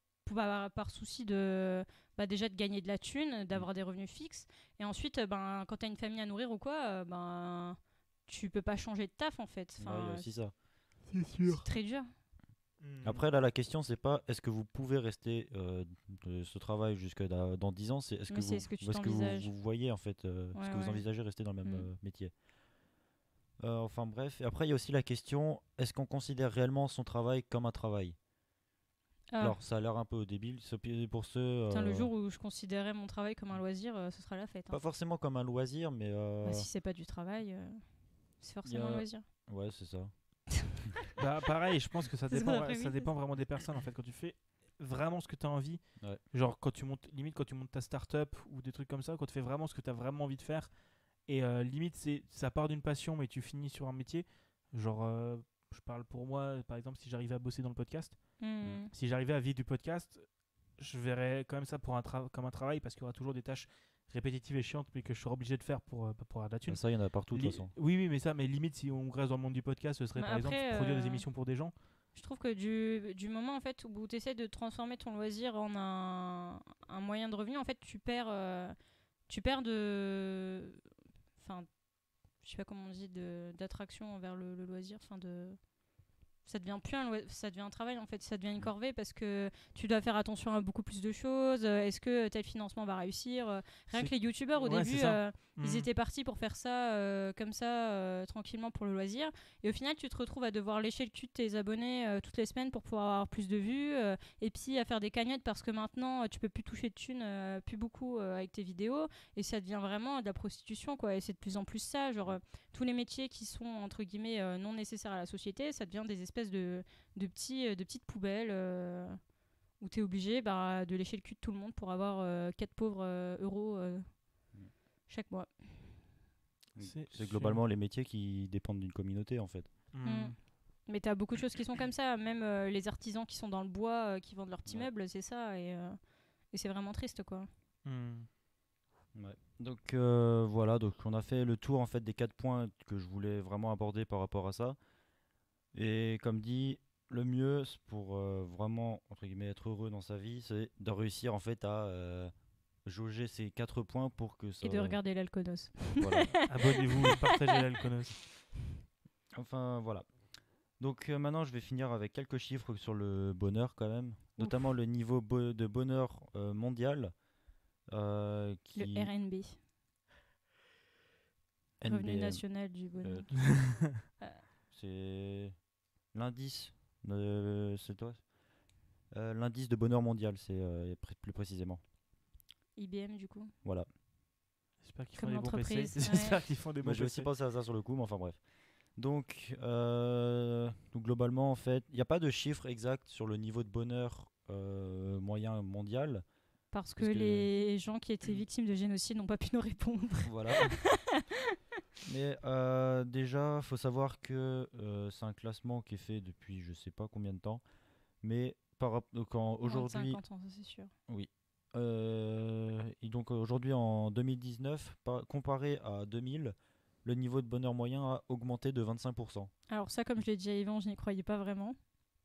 par souci de déjà de gagner de la thune, d'avoir des revenus fixes et ensuite quand tu as une famille à nourrir ou quoi, tu peux pas changer de taf en fait. Ouais, il y a aussi ça. C'est sûr. C'est très dur. Après, là, la question, c'est pas est-ce que vous pouvez rester de ce travail jusque dans 10 ans, c'est est-ce que Mais vous, c'est est-ce que tu où est-ce que t'envisages vous voyez en fait, est-ce Ouais, que vous ouais. envisagez rester dans le même Mm. métier. Enfin bref, et après il y a aussi la question est-ce qu'on considère réellement son travail comme un travail? Ah, Alors ça a l'air un peu débile, pour ceux. putain, le jour où je considérais mon travail comme un loisir, ce sera la fête. Hein. Pas forcément comme un loisir, mais Bah, si c'est pas du travail, c'est forcément y a- un loisir. ouais, c'est ça. Bah, pareil, je pense que ça C'est dépend, ça, après, oui, ça c'est dépend ça. vraiment des personnes en fait. Quand tu fais vraiment ce que tu as envie, Ouais. genre quand tu montes, limite quand tu montes ta start-up ou des trucs comme ça, quand tu fais vraiment ce que tu as vraiment envie de faire, et limite ça part d'une passion mais tu finis sur un métier, genre je parle pour moi, par exemple si j'arrivais à bosser dans le podcast, Mm. si j'arrivais à vivre du podcast, je verrais quand même ça pour comme un travail parce qu'il y aura toujours des tâches répétitives et chiantes mais que je serai obligé de faire pour avoir de la thune. Ça, il y en a partout de toute façon. Oui, mais limite, si on reste dans le monde du podcast, ce serait Mais par exemple après, produire des émissions pour des gens. Je trouve que du moment en fait où tu essaies de transformer ton loisir en un moyen de revenu, en fait tu perds de, enfin, je sais pas comment on dit, d'attraction envers le loisir, enfin de, ça devient plus ça devient un travail en fait, ça devient une corvée parce que tu dois faire attention à beaucoup plus de choses. Est-ce que tel financement va réussir? Rien C'est- que les youtubeurs au Ouais, début, c'est ça. ils étaient partis pour faire ça comme ça, tranquillement pour le loisir. Et au final, tu te retrouves à devoir lécher le cul de tes abonnés toutes les semaines pour pouvoir avoir plus de vues. Et puis à faire des cagnottes parce que maintenant, tu peux plus toucher de thunes, plus beaucoup avec tes vidéos. Et ça devient vraiment de la prostitution, quoi. Et c'est de plus en plus ça. Genre, tous les métiers qui sont, entre guillemets, non nécessaires à la société, ça devient des espèces de petites poubelles où tu es obligé de lécher le cul de tout le monde pour avoir 4 pauvres euros chaque mois. C'est globalement les métiers qui dépendent d'une communauté en fait. Mais tu as beaucoup de choses qui sont comme ça. Même les artisans qui sont dans le bois, qui vendent leurs petits meubles, c'est ça. Et c'est vraiment triste, quoi. Ouais. Donc voilà, donc on a fait le tour en fait des 4 points que je voulais vraiment aborder par rapport à ça. Et comme dit, le mieux pour vraiment entre guillemets être heureux dans sa vie, c'est de réussir en fait à jauger ces 4 points pour que ça. Et de regarder l'Alconos. Voilà. Abonnez-vous et partagez l'Alconos. Enfin voilà. Donc maintenant je vais finir avec quelques chiffres sur le bonheur quand même, notamment le niveau de bonheur mondial. Qui... Le RNB. Revenu NBM. national du bonheur. C'est l'indice. C'est toi l'indice de bonheur mondial, c'est plus précisément. IBM du coup. Voilà. J'espère qu'ils font Comme des bons PC. l'entreprise, J'espère qu'ils font des bons Moi j'ai aussi PC. pensé à ça sur le coup, mais enfin bref. Donc globalement en fait, il n'y a pas de chiffre exact sur le niveau de bonheur moyen mondial. Parce que les gens qui étaient victimes de génocide n'ont pas pu nous répondre. Voilà. Mais déjà, faut savoir que c'est un classement qui est fait depuis je sais pas combien de temps. Mais aujourd'hui, 50 ans, ça c'est sûr. oui. Et donc aujourd'hui en 2019, comparé à 2000, le niveau de bonheur moyen a augmenté de 25%. Alors ça, comme je l'ai dit à Yvan, je n'y croyais pas vraiment.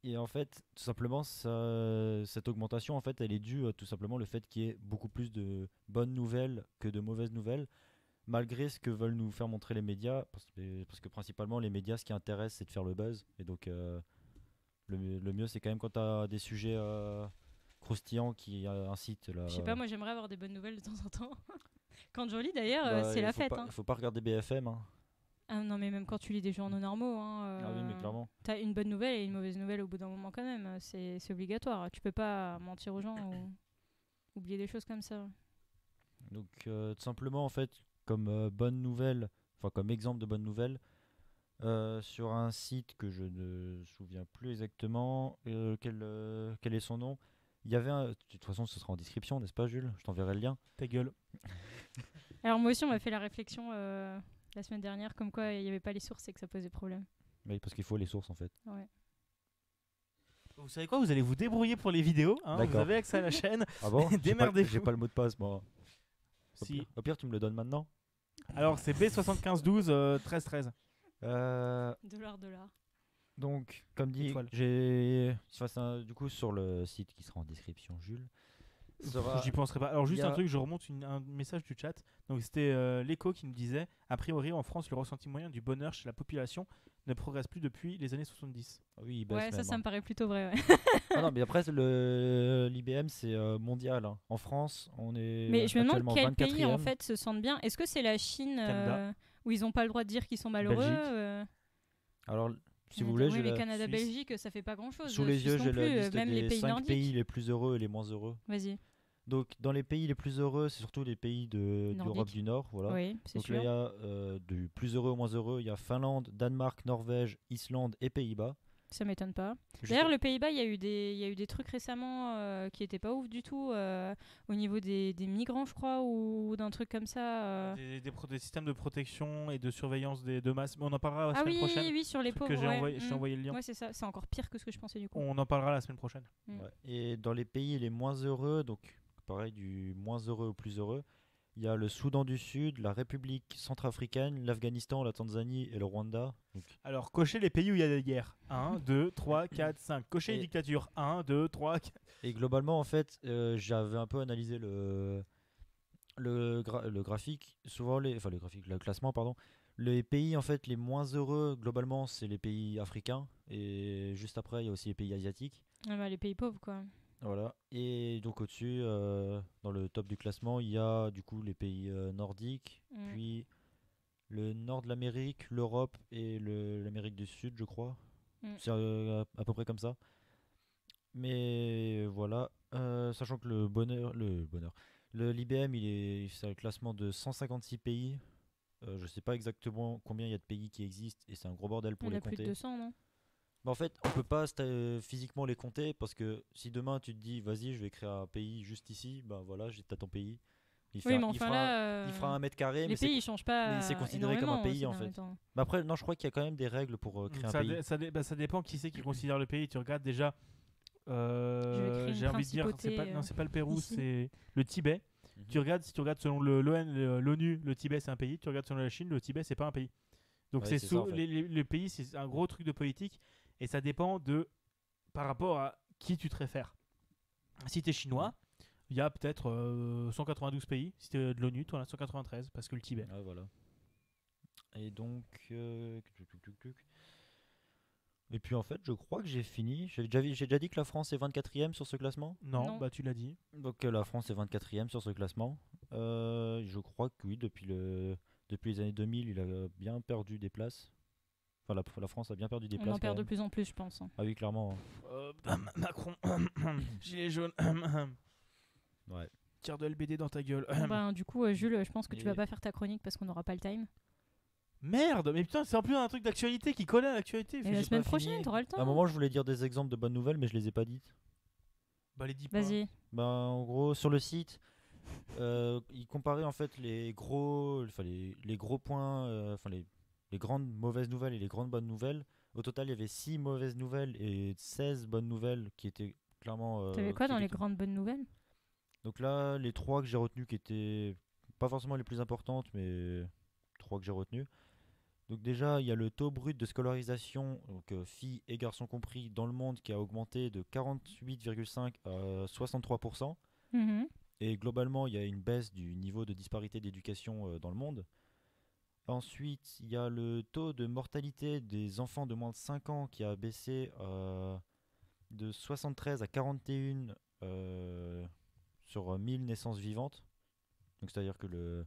Et en fait, tout simplement, cette augmentation, en fait, elle est due à tout simplement le fait qu'il y ait beaucoup plus de bonnes nouvelles que de mauvaises nouvelles, malgré ce que veulent nous faire montrer les médias, parce que principalement, les médias, ce qui intéresse, c'est de faire le buzz. Et donc, le mieux, c'est quand même quand tu as des sujets croustillants qui incitent la... Je sais pas, moi j'aimerais avoir des bonnes nouvelles de temps en temps. Quand je lis d'ailleurs, c'est la fête. Faut pas regarder BFM. Hein. Ah non, mais même quand tu lis des journaux normaux, Ah oui, mais clairement. t'as une bonne nouvelle et une mauvaise nouvelle au bout d'un moment quand même. C'est obligatoire. Tu peux pas mentir aux gens ou oublier des choses comme ça. Donc tout simplement en fait comme bonne nouvelle, enfin comme exemple de bonne nouvelle, sur un site que je ne me souviens plus exactement quel est son nom. Il y avait de toute façon ce sera en description, n'est-ce pas Jules? Je t'enverrai le lien. Ta gueule. Alors moi aussi on m'a fait la réflexion la semaine dernière comme quoi il n'y avait pas les sources et que ça posait problème. Oui, parce qu'il faut les sources en fait. Ouais. Vous savez quoi? Vous allez vous débrouiller pour les vidéos. Hein, vous D'accord. avez accès à la chaîne. Ah bon? Démerdez-vous. J'ai pas le mot de passe moi. Si. Au pire tu me le donnes maintenant. Alors c'est B7512 1313. $. Donc, comme dit, Étoile. du coup sur le site qui sera en description, Jules. J'y penserai pas. Alors juste il y a- un truc, je remonte un message du chat. Donc c'était l'écho qui nous disait, a priori en France, le ressenti moyen du bonheur chez la population ne progresse plus depuis les années 70. Ah oui, il baisse Ouais, même, ça hein. me paraît plutôt vrai. Ouais. Ah non, mais après l'IBM c'est mondial. Hein. En France, on est Mais je me demande actuellement quels 24e. pays en fait se sentent bien. Est-ce que c'est la Chine Canada. où ils n'ont pas le droit de dire qu'ils sont malheureux Belgique. Alors, si vous Canada, voulez, oui, j'ai mais Canada, Suisse. Belgique, ça fait pas grand chose. sous les yeux, j'ai la liste même des les pays 5 nordiques. pays les plus heureux et les moins heureux. Vas-y. Donc, dans les pays les plus heureux, c'est surtout les pays d'Europe Nordique. du Nord. Voilà. Oui, c'est Donc là, sûr. il y a du plus heureux au moins heureux. Il y a Finlande, Danemark, Norvège, Islande et Pays-Bas. Ça m'étonne pas. Juste- D'ailleurs, le Pays-Bas, il y a eu des trucs récemment qui étaient pas ouf du tout au niveau des migrants, je crois, ou d'un truc comme ça. Des systèmes de protection et de surveillance de masse. Mais on en parlera la Ah semaine oui, prochaine. oui, sur les Truc pauvres. que j'ai ouais. envoyé, je t'ai envoyé le lien. Ouais, c'est ça. C'est encore pire que ce que je pensais du coup. On en parlera la semaine prochaine. Ouais. Et dans les pays les moins heureux, donc pareil du moins heureux au plus heureux, il y a le Soudan du Sud, la République centrafricaine, l'Afghanistan, la Tanzanie et le Rwanda. Donc, Alors, cochez les pays où il y a des guerres. 1, 2, 3, 4, 5. Cochez les Et- dictatures. 1, 2, 3, 4. et globalement, en fait, j'avais un peu analysé le graphique, souvent le classement, pardon. Les pays en fait les moins heureux globalement, c'est les pays africains et juste après il y a aussi les pays asiatiques. Ah bah, les pays pauvres, quoi. Voilà. Et donc au-dessus, dans le top du classement, il y a du coup les pays nordiques, Mm. puis le nord de l'Amérique, l'Europe et l'Amérique du Sud, je crois. Mm. C'est à peu près comme ça. Mais voilà, sachant que l'IBM, c'est un classement de 156 pays. Je sais pas exactement combien il y a de pays qui existent et c'est un gros bordel Il pour y en les a plus de compter. 200, non? Bah, en fait, on peut pas physiquement les compter parce que si demain tu te dis vas-y, je vais créer un pays juste ici, bah voilà, t'as ton pays. Oui, mais enfin là, Il fera 1 m², les pays ils changent pas mais c'est considéré comme un énormément pays aussi, en dans le fait. temps. Bah après, non, je crois qu'il y a quand même des règles pour créer un pays. Ça dépend qui c'est qui considère le pays. Tu regardes déjà. Je vais créer une J'ai envie de dire, principauté, non, c'est pas le Pérou, ici. c'est le Tibet. Mhm. Si tu regardes selon l'ONU, le Tibet c'est un pays. Tu regardes selon la Chine, le Tibet c'est pas un pays. Donc Ouais, c'est ça, en fait. les pays, c'est un gros truc de politique et ça dépend par rapport à qui tu te réfères. Si t'es chinois, il y a peut-être 192 pays. Si t'es de l'ONU, tu en as 193 parce que le Tibet. Ouais, voilà. Et donc, et puis en fait, je crois que j'ai fini. J'ai déjà dit que la France est 24e sur ce classement. Non, Non. bah tu l'as dit. Donc la France est 24e sur ce classement. Je crois que oui, depuis les années 2000, il a bien perdu des places. Enfin, la France a bien perdu des On places. en perd quand de même. plus en plus, je pense. Ah oui, clairement. Macron, gilet jaune, Ouais. tire de LBD dans ta gueule. Bon, ben, du coup, Jules, je pense que tu Et- vas pas faire ta chronique parce qu'on n'aura pas le time. Merde, mais putain, c'est en plus un truc d'actualité qui colle à l'actualité. Et J'ai la pas semaine fini. prochaine, t'auras le temps. À un moment, je voulais dire des exemples de bonnes nouvelles, mais je les ai pas dites. Bah les dis pas. Vas-y. Ben, en gros, sur le site, ils comparaient en fait les gros points, les grandes mauvaises nouvelles et les grandes bonnes nouvelles. Au total, il y avait 6 mauvaises nouvelles et 16 bonnes nouvelles qui étaient clairement. T'avais quoi qui dans les étaient- grandes bonnes nouvelles? Donc là, les 3 que j'ai retenues qui étaient pas forcément les plus importantes, mais 3 que j'ai retenues. Donc déjà, il y a le taux brut de scolarisation, donc filles et garçons compris, dans le monde qui a augmenté de 48,5 à 63%. Mhm. Et globalement, il y a une baisse du niveau de disparité d'éducation dans le monde. Ensuite, il y a le taux de mortalité des enfants de moins de 5 ans qui a baissé de 73 à 41 sur 1000 naissances vivantes. Donc c'est-à-dire que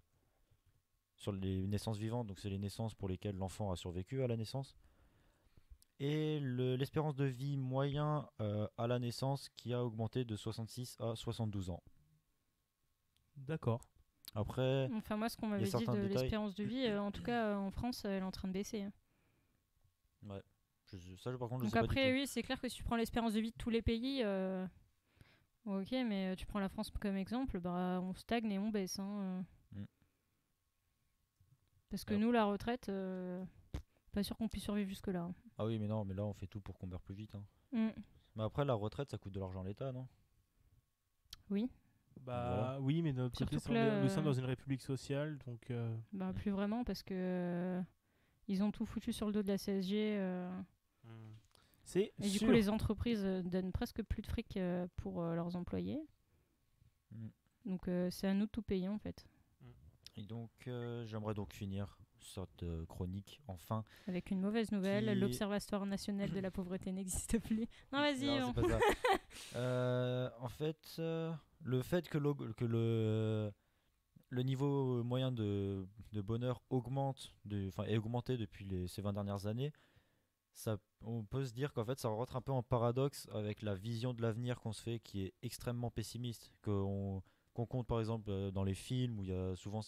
sur les naissances vivantes, donc c'est les naissances pour lesquelles l'enfant a survécu à la naissance. Et l'espérance de vie moyen à la naissance qui a augmenté de 66 à 72 ans. D'accord. Après, Enfin, moi, ce qu'on Il y a m'avait dit certains de détails. l'espérance de vie, en tout cas en France, elle est en train de baisser. ouais, ça par contre, je Donc sais pas après, du oui, c'est clair que si tu prends l'espérance de vie de tous les pays, ok, mais tu prends la France comme exemple, bah on stagne et on baisse. Hein. Mm. Parce que Alors. nous, la retraite, pas sûr qu'on puisse survivre jusque-là. tout. Ah oui, mais non, mais là on fait tout pour qu'on meure plus vite. Hein. Mm. Mais après, la retraite, ça coûte de l'argent à l'État, non? Oui, Bah Voilà. oui, mais de notre côté, Surtout que là, nous sommes dans une république sociale, donc. bah plus vraiment parce que ils ont tout foutu sur le dos de la CSG. C'est Et du sûr. coup, les entreprises donnent presque plus de fric pour leurs employés. Mm. Donc c'est à nous de tout payer en fait. Et donc, j'aimerais donc finir cette chronique, enfin. Avec une mauvaise nouvelle, Qui- l'Observatoire national de la pauvreté n'existe plus. Non, vas-y. Non, c'est pas ça. En fait, le fait que le niveau moyen de bonheur ait augmenté depuis ces 20 dernières années, on peut se dire qu'en fait ça rentre un peu en paradoxe avec la vision de l'avenir qu'on se fait qui est extrêmement pessimiste. Qu'on compte par exemple dans les films où il y a souvent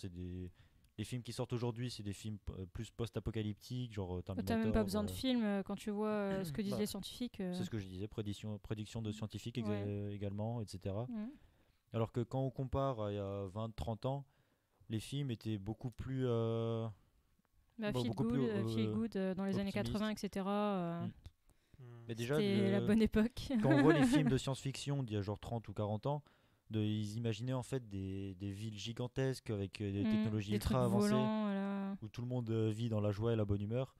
les films qui sortent aujourd'hui, c'est des films plus post-apocalyptiques, genre Terminator. T'as même pas besoin de film quand tu vois ce que disent Bah, les scientifiques. C'est ce que je disais, prédiction de scientifiques Ouais. également, etc. Mhm. Alors que quand on compare à il y a 20-30 ans, les films étaient beaucoup plus. Bah, Bon, Feel beaucoup Good, plus, Feel Good dans les années optimiste. 80, etc. Mais déjà, C'était la bonne époque. quand on voit les films de science-fiction d'il y a genre 30 ou 40 ans, ils imaginaient en fait des villes gigantesques avec des technologies Des trucs ultra avancées, volants, voilà. où tout le monde vit dans la joie et la bonne humeur.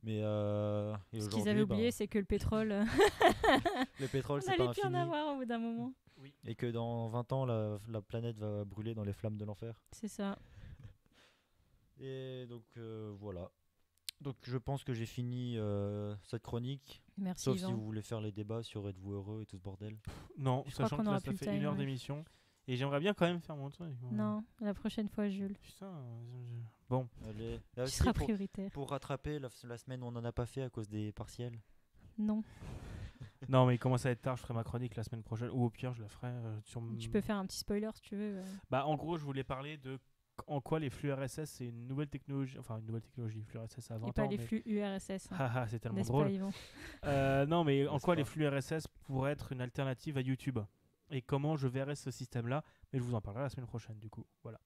Mais et Ce qu'ils aujourd'hui, avaient oublié, c'est que le pétrole, le pétrole, on c'est pas allait plus en infini. avoir au bout d'un moment. Et que dans 20 ans, la planète va brûler dans les flammes de l'enfer. C'est ça. Et donc voilà. Donc je pense que j'ai fini cette chronique. Merci Sauf Yvan. si vous voulez faire les débats sur êtes-vous heureux et tout ce bordel. Non, Je crois sachant qu'on que là, aura ça plus fait le 1 heure time, ouais. d'émission. Et j'aimerais bien quand même faire mon truc. Non, la prochaine fois, Jules. Putain. Bon. Allez. Tu Aussi, seras prioritaire. pour rattraper la semaine où on n'en a pas fait à cause des partiels. Non. Non, mais il commence à être tard. Je ferai ma chronique la semaine prochaine. Ou au pire, je la ferai sur. Tu peux faire un petit spoiler si tu veux. Bah, en gros, je voulais parler de en quoi les flux RSS c'est une nouvelle technologie. Enfin, une nouvelle technologie. Flux RSS à 20 Et ans. pas les mais- flux URSS. hein. Haha, c'est tellement N'est-ce drôle. pas, Yvan? Non, mais en N'est-ce quoi pas les flux RSS pourraient être une alternative à YouTube et comment je verrais ce système-là. Mais je vous en parlerai la semaine prochaine, du coup. Voilà.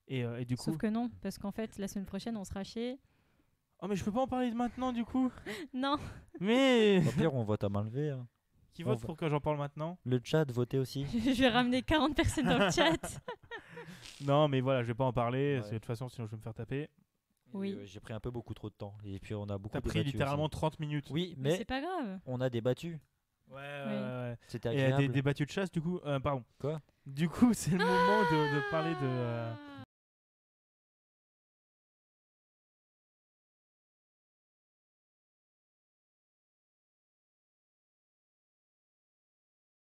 Et du coup. Sauf que non, parce qu'en fait, la semaine prochaine, on sera chez. Oh, mais je peux pas en parler maintenant, du coup. Non. Mais. Au pire, on vote à main levée. Hein. Qui On vote va- pour que j'en parle maintenant? Le chat, votez aussi. Je vais ramener 40 personnes dans le chat. Non, mais voilà, je vais pas en parler. Ouais. De toute façon, sinon je vais me faire taper. Oui. J'ai pris un peu beaucoup trop de temps. Et puis on a beaucoup T'as pris débattu littéralement aussi. 30 minutes. Oui, Mais mais c'est pas grave. on a débattu. Ouais, Oui. ouais. C'était Et agréable. des battues de chasse, du coup. Pardon. Quoi Du coup, c'est le moment de parler de.